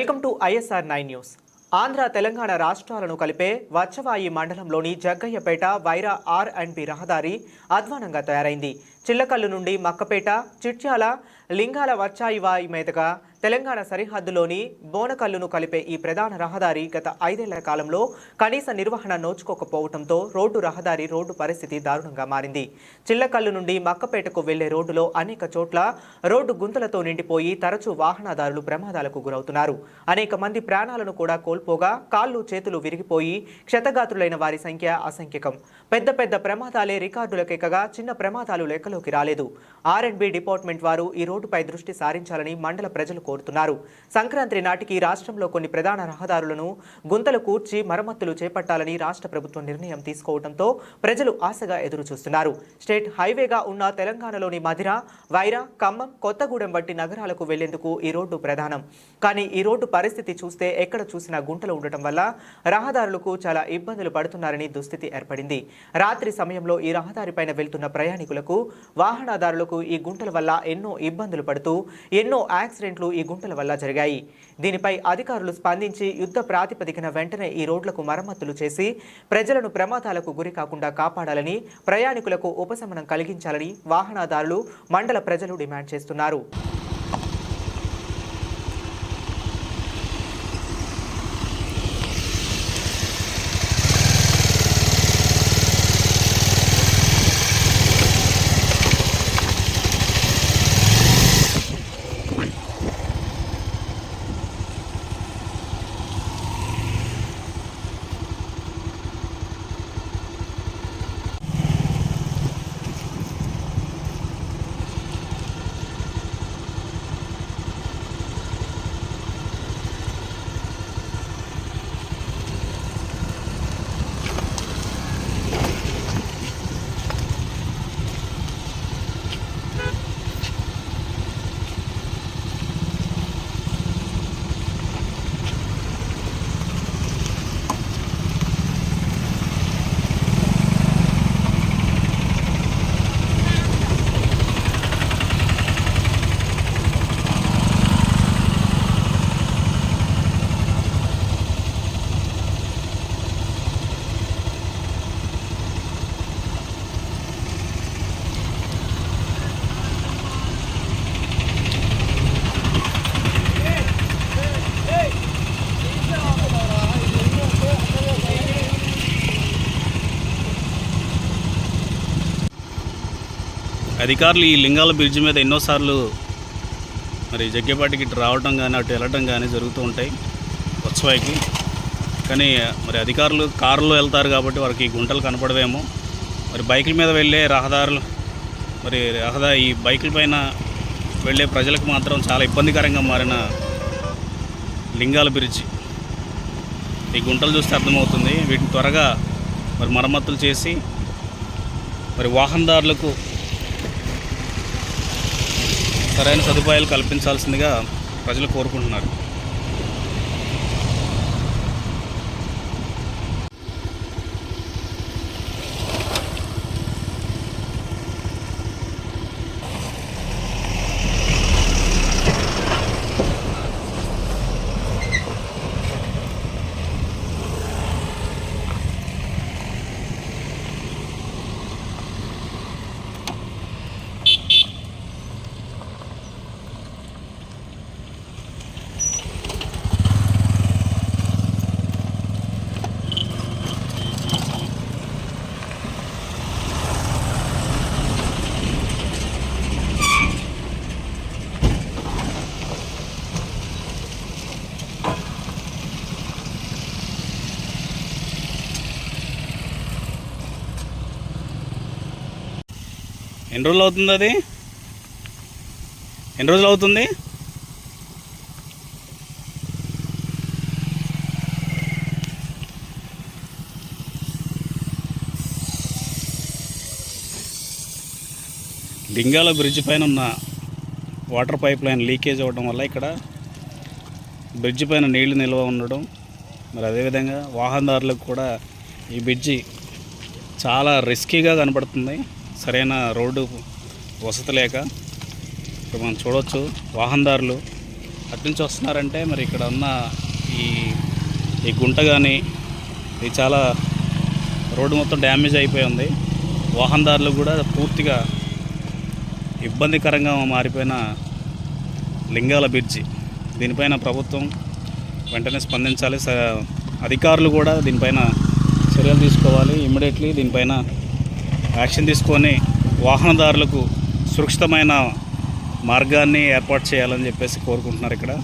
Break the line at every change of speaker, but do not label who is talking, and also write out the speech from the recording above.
Welcome to ISR 9 news. Andhra Telangana రాష్ట్రాలను కలిపే వచ్చవాయి మండలంలోని జగ్గయ్యపేట వైరా R&B రహదారి అధ్వానంగా తయారైంది. చిల్లకల్లు నుండి మక్కపేట, చిట్యాల, లింగాల వచ్చాయివాయి మీదుగా తెలంగాణ సరిహద్దులోని బోనకల్లును కలిపే ఈ ప్రధాన రహదారి గత 5 ఏళ్ల కాలంలో కనీస నిర్వహణ నోచుకోకపోవడంతో రోడ్డు పరిస్థితి దారుణంగా మారింది. చిల్లకల్లు నుండి మక్కపేటకు వెళ్లే రోడ్డులో అనేక చోట్ల రోడ్డు గుంతలతో నిండిపోయి తరచూ వాహనదారులు ప్రమాదాలకు గురవుతున్నారు. అనేక మంది ప్రాణాలను కూడా కోల్పోగా కాళ్ళు చేతులు విరిగిపోయి క్షతగాత్రులైన వారి సంఖ్య అసంఖ్యకం. పెద్ద పెద్ద ప్రమాదాలే రికార్డులకెక్కగా చిన్న ప్రమాదాలు లెక్కలోకి రాలేదు. R&B డిపార్ట్మెంట్ వారు ఈ రోడ్డుపై దృష్టి సారించాలని మండల ప్రజలు కోరుతున్నారు. సంక్రాంతి నాటికి రాష్ట్రంలో కొన్ని ప్రధాన రహదారులను గుంతలు కూర్చి మరమ్మతులు చేపట్టాలని రాష్ట్ర ప్రభుత్వం నిర్ణయం తీసుకోవడంతో ప్రజలు ఆశగా ఎదురు చూస్తున్నారు. స్టేట్ హైవేగా ఉన్న తెలంగాణలోని మధిర, వైరా, ఖమ్మం, కొత్తగూడెం వంటి నగరాలకు వెళ్లేందుకు ఈ రోడ్డు ప్రధానం. కానీ ఈ రోడ్డు పరిస్థితి చూస్తే ఎక్కడ చూసినా గుంటలు ఉండటం వల్ల రహదారులకు చాలా ఇబ్బందులు పడుతున్నారని దుస్థితి ఏర్పడింది. రాత్రి సమయంలో ఈ రహదారిపైన వెళ్తున్న ప్రయాణికులకు, వాహనదారులకు ఈ గుంటల వల్ల ఎన్నో ఇబ్బందులు పడుతూ ఎన్నో యాక్సిడెంట్లు ఈ గుంటల వల్ల జరిగాయి. దీనిపై అధికారులు స్పందించి యుద్ధ ప్రాతిపదికన వెంటనే ఈ రోడ్లకు మరమ్మతులు చేసి ప్రజలను ప్రమాదాలకు గురి కాకుండా కాపాడాలని, ప్రయాణికులకు ఉపశమనం కలిగించాలని వాహనదారులు, మండల ప్రజలు డిమాండ్ చేస్తున్నారు.
అధికారులు ఈ లింగాల బ్రిడ్జి మీద ఎన్నోసార్లు మరి జగ్గేపాటికి ఇటు రావటం కానీ అటు వెళ్ళటం కానీ జరుగుతూ ఉంటాయి వచ్చవాయికి. కానీ మరి అధికారులు కారులో వెళ్తారు కాబట్టి వారికి గుంటలు కనపడవేమో. మరి బైకుల మీద వెళ్ళే రహదారులు ఈ బైకుల పైన వెళ్ళే ప్రజలకు మాత్రం చాలా ఇబ్బందికరంగా మారిన లింగాల బ్రిడ్జి. ఈ గుంటలు చూస్తే అర్థమవుతుంది. వీటిని త్వరగా మరి మరమ్మతులు చేసి మరి వాహనదారులకు సరైన సదుపాయాలు కల్పించాల్సిందిగా ప్రజలు కోరుకుంటున్నారు. ఎన్ని రోజులు అవుతుంది? అది ఎన్ని రోజులు అవుతుంది? లింగాల బ్రిడ్జ్ పైన ఉన్న వాటర్ పైప్ లైన్ లీకేజ్ అవ్వడం వల్ల ఇక్కడ బ్రిడ్జ్ పైన నీళ్లు నిల్వ ఉండడం, మరి అదేవిధంగా వాహనదారులకు కూడా ఈ బ్రిడ్జి చాలా రిస్కీగా కనపడుతుంది. సరైన రోడ్డు వసతి లేక ఇక్కడ మనం చూడవచ్చు వాహనదారులు అట్నుంచి వస్తున్నారంటే మరి ఇక్కడ ఉన్న ఈ గుంట కానీ ఇది చాలా రోడ్డు మొత్తం డ్యామేజ్ అయిపోయి ఉంది. వాహనదారులు కూడా పూర్తిగా ఇబ్బందికరంగా మారిపోయిన లింగాల బ్రిడ్జి. దీనిపైన ప్రభుత్వం వెంటనే స్పందించాలి. అధికారులు కూడా దీనిపైన చర్యలు తీసుకోవాలి. ఇమ్మీడియట్లీ దీనిపైన యాక్షన్ తీసుకొని వాహనదారులకు సురక్షితమైన మార్గాన్ని ఏర్పాటు చేయాలని చెప్పేసి కోరుకుంటున్నారు ఇక్కడ.